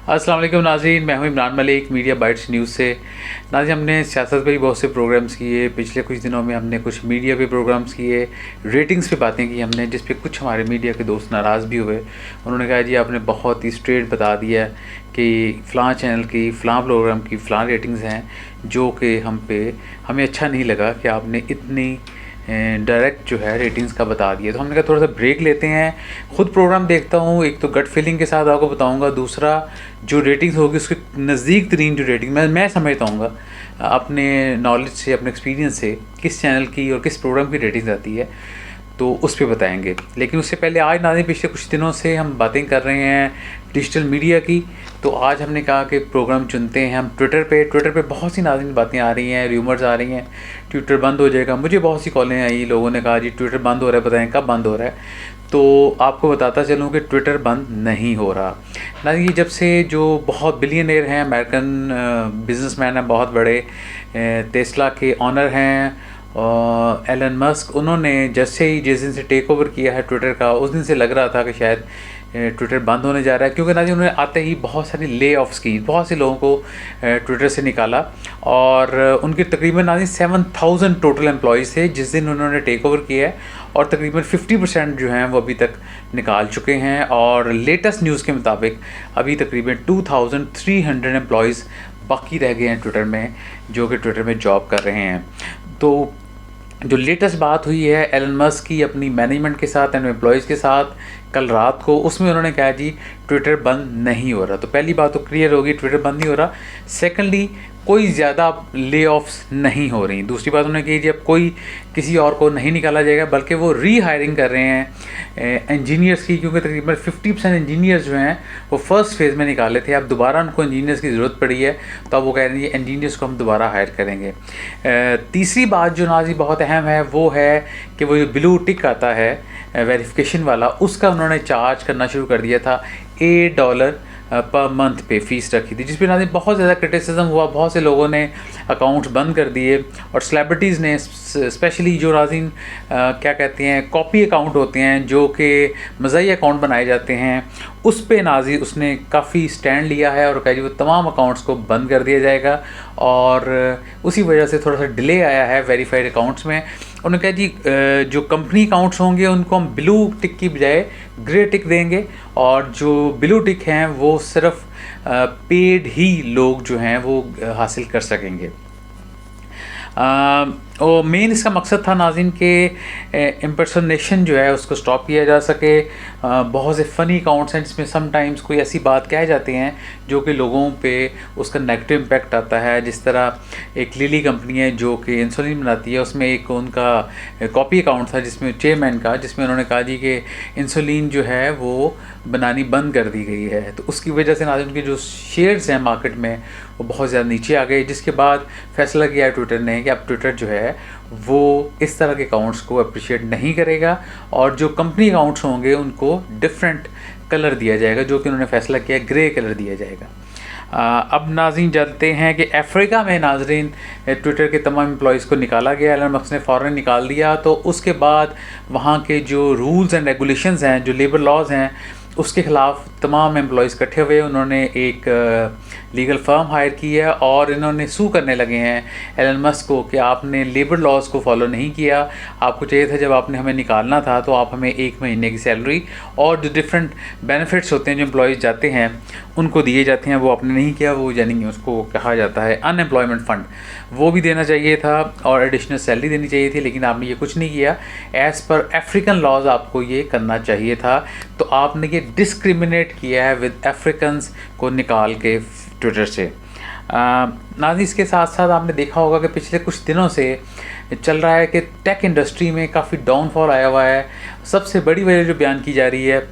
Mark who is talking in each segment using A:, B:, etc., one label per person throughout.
A: अस्सलाम वालेकुम नाज़रीन, मैं हूं Imran Malik media bytes news से। नाज़रीन, हमने सियासत पे भी बहुत से प्रोग्राम्स किए। पिछले कुछ दिनों में हमने कुछ मीडिया पे प्रोग्राम्स किए, रेटिंग्स पे बातें की हमने, जिस पे कुछ हमारे मीडिया के दोस्त नाराज़ भी हुए। उन्होंने कहा जी आपने बहुत ही स्ट्रेट बता दिया कि फ़लाँ चैनल की फ़लाँ प्रोग्राम की फ़लाँ रेटिंग्स हैं, जो कि हमें अच्छा नहीं लगा कि आपने इतनी डायरेक्ट जो है रेटिंग्स का बता दिया। तो हमने कहा थोड़ा सा ब्रेक लेते हैं। ख़ुद प्रोग्राम देखता हूँ, एक तो गट फीलिंग के साथ आपको बताऊँगा, दूसरा जो रेटिंग्स होगी उसके नज़दीक तरीन जो रेटिंग मैं समझता हूँ अपने नॉलेज से, अपने एक्सपीरियंस से, किस चैनल की और किस प्रोग्राम की रेटिंग्स आती है, तो उस पे बताएंगे। लेकिन उससे पहले आज नाज़रीन पिछले कुछ दिनों से हम बातें कर रहे हैं डिजिटल मीडिया की। तो आज हमने कहा कि प्रोग्राम चुनते हैं हम ट्विटर पे बहुत सी नाज़रीन बातें आ रही हैं, र्यूमर्स आ रही हैं ट्विटर बंद हो जाएगा। मुझे बहुत सी कॉलें आई, लोगों ने कहा जी ट्विटर बंद हो रहा है, बताएं कब बंद हो रहा है। तो आपको बताता चलूँ कि ट्विटर बंद नहीं हो रहा। नाज़रीन, जब से जो बहुत बिलियनियर हैं, अमेरिकन बिजनेसमैन हैं बहुत बड़े, टेस्ला के ऑनर हैं एलन मस्क, उन्होंने जिस दिन से टेक ओवर किया है ट्विटर का, उस दिन से लग रहा था कि शायद ट्विटर बंद होने जा रहा है। क्योंकि नाज़रीन उन्होंने आते ही बहुत सारी ले ऑफ्स की, बहुत से लोगों को ट्विटर से निकाला और उनके तकरीबन नाज़रीन 7000 टोटल एम्प्लॉयज़ थे जिस दिन उन्होंने टेक ओवर किया है, और तकरीबन 50% जो हैं वो अभी तक निकाल चुके हैं। और लेटेस्ट न्यूज़ के मुताबिक अभी तकरीबन 2300 एम्प्लॉयज़ बाकी रह गए हैं ट्विटर में, जो कि ट्विटर में जॉब कर रहे हैं। तो जो लेटेस्ट बात हुई है एलन मस्क की अपनी मैनेजमेंट के साथ एंड एम्प्लॉयज़ के साथ कल रात को, उसमें उन्होंने कहा जी ट्विटर बंद नहीं हो रहा। तो पहली बात तो क्लियर होगी, ट्विटर बंद नहीं हो रहा। सेकंडली, कोई ज़्यादा ले ऑफ्स नहीं हो रही। दूसरी बात उन्होंने कही जी अब कोई किसी और को नहीं निकाला जाएगा, बल्कि वो री हायरिंग कर रहे हैं इंजीनियर्स की, क्योंकि तकरीबन 50% इंजीनियर्स जो हैं वो फर्स्ट फेज़ में निकाले थे। अब दोबारा उनको इंजीनियर्स की ज़रूरत पड़ी है, तो अब वो कह रहे हैं इंजीनियर्स को हम दोबारा हायर करेंगे। तीसरी बात जो नाज़रीन बहुत अहम है वो है कि वो जो ब्लू टिक आता है वेरिफिकेशन वाला, उसका उन्होंने चार्ज करना शुरू कर दिया था। $8 पर मंथ पे फ़ीस रखी थी, जिस पर नाज़रीन बहुत ज़्यादा क्रिटिसिज्म हुआ। बहुत से लोगों ने अकाउंट्स बंद कर दिए, और सेलिब्रिटीज़ ने स्पेशली जो नाज़रीन क्या कहते हैं कॉपी अकाउंट होते हैं, जो कि मज़ाही अकाउंट बनाए जाते हैं, उस पे नाज़रीन उसने काफ़ी स्टैंड लिया है और कहा जी वो तमाम अकाउंट्स को बंद कर दिया जाएगा। और उसी वजह से थोड़ा सा डिले आया है वेरीफाइड अकाउंट्स में। उन्होंने कहा जी जो कंपनी अकाउंट्स होंगे उनको हम ब्लू टिक की बजाय ग्रे टिक देंगे, और जो ब्लू टिक हैं वो सिर्फ पेड ही लोग जो हैं वो हासिल कर सकेंगे। और मेन इसका मकसद था नाज़रीन के इम्पर्सनेशन जो है उसको स्टॉप किया जा सके। बहुत से फ़नी अकाउंट्स हैं जिसमें समटाइम्स कोई ऐसी बात कह जाते हैं जो कि लोगों पे उसका नेगेटिव इम्पैक्ट आता है। जिस तरह एक लिली कंपनी है जो कि इंसुलिन बनाती है, उसमें एक उनका कॉपी अकाउंट था जिसमें चेयरमैन का, जिसमें उन्होंने कहा जी कि इंसुलिन जो है वो बनानी बंद कर दी गई है। तो उसकी वजह से नाज़रीन उनके जो शेयर्स हैं मार्केट में वो बहुत ज़्यादा नीचे आ गए, जिसके बाद फैसला किया ट्विटर ने कि अब ट्विटर जो है वो इस तरह के अकाउंट्स को अप्रिशिएट नहीं करेगा, और जो कंपनी अकाउंट्स होंगे उनको डिफरेंट कलर दिया जाएगा, जो कि उन्होंने फैसला किया ग्रे कलर दिया जाएगा। अब नाज़रीन जानते हैं कि अफ्रीका में नाज़रीन ट्विटर के तमाम एम्प्लॉयज़ को निकाला गया, एलन मस्क ने फ़ौरन निकाल दिया। तो उसके बाद वहाँ के जो रूल्स एंड रेगुलेशंस हैं, जो लेबर लॉज हैं, उसके ख़िलाफ़ तमाम एम्प्लॉयज़ इकट्ठे हुए। उन्होंने एक लीगल फर्म हायर की है और इन्होंने सू करने लगे हैं एलन मस्क को कि आपने लेबर लॉज को फॉलो नहीं किया। आपको चाहिए था जब आपने हमें निकालना था तो आप हमें 1 महीने की सैलरी और जो डिफरेंट बेनिफिट्स होते हैं जो एम्प्लॉयज़ जाते हैं उनको दिए जाते हैं, वो आपने नहीं किया। वो यानी उसको कहा जाता है अनएम्प्लॉयमेंट फ़ंड, वो भी देना चाहिए था और एडिशनल सैलरी देनी चाहिए थी, लेकिन आपने ये कुछ नहीं किया। एज़ पर अफ्रीकन लॉज आपको ये करना चाहिए था। तो आपने ये डिस्क्रिमिनेट किया है विद अफ्रीकन्स को निकाल के ट्विटर से। नाज़रीन, इसके साथ साथ आपने देखा होगा कि पिछले कुछ दिनों से चल रहा है कि टेक इंडस्ट्री में काफ़ी डाउनफॉल आया हुआ है। सबसे बड़ी वजह जो बयान की जा रही है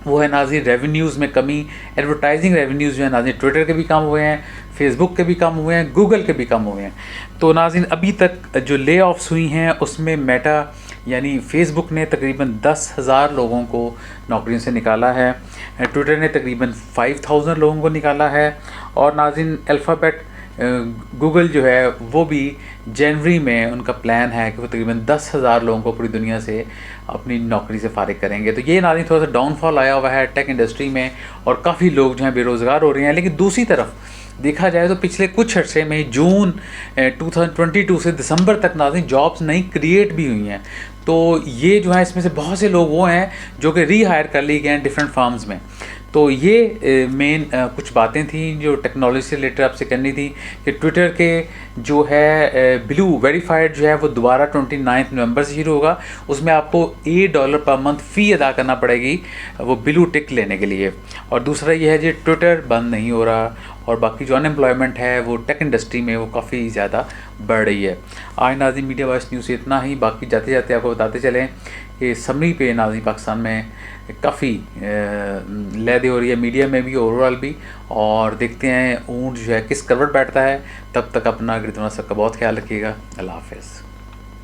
A: वो है नाज़रीन रेवेन्यूज़ में कमी। एडवर्टाइजिंग रेवेन्यूज़ जो है नाज़रीन ट्विटर के भी कम हुए हैं, फेसबुक के भी कम हुए हैं, गूगल के भी कम हुए हैं। तो नाज़रीन अभी तक जो ले ऑफ्स हुई हैं उसमें मेटा यानी फ़ेसबुक ने तकरीबन 10,000 लोगों को नौकरियों से निकाला है, ट्विटर ने तकरीबन 5,000 लोगों को निकाला है, और नाज़रीन अल्फ़ाबेट गूगल जो है वो भी जनवरी में उनका प्लान है कि वो तकरीबन 10,000 लोगों को पूरी दुनिया से अपनी नौकरी से फारिग करेंगे। तो ये नाज़रीन थोड़ा सा डाउनफॉल आया हुआ है टेक इंडस्ट्री में और काफ़ी लोग जो हैं बेरोज़गार हो रहे हैं। लेकिन दूसरी तरफ देखा जाए तो पिछले कुछ अर्से में जून 2022 से दिसंबर तक नाज़रीन जॉब्स नई क्रिएट भी हुई हैं। तो ये जो है इसमें से बहुत से लोग वो हैं जो कि रीहायर कर लिए गए हैं डिफरेंट फार्म्स में। तो ये मेन कुछ बातें थी जो टेक्नोलॉजी से रिलेटेड आपसे करनी थी कि ट्विटर के जो है ब्लू वेरीफाइड जो है वो दोबारा 29 नवंबर से शुरू होगा। उसमें आपको $8 पर मंथ फ़ी अदा करना पड़ेगी वो ब्लू टिक लेने के लिए। और दूसरा ये है जी ट्विटर बंद नहीं हो रहा और बाकी जो अनएम्प्लॉयमेंट है वो टेक इंडस्ट्री में वो काफ़ी ज़्यादा बढ़ रही है। आज नाज़रीन मीडिया वॉइस न्यूज़ से इतना ही। बाकी जाते जाते आपको बताते चलें कि समरी पे नाज़रीन पाकिस्तान में काफ़ी लहदे हो रही है, मीडिया में भी ओवरऑल भी। और देखते हैं ऊँट जो है किस करवट बैठता है। तब तक अपना गिरदुना सबका बहुत ख्याल रखिएगा। अल्लाह हाफ़िज़।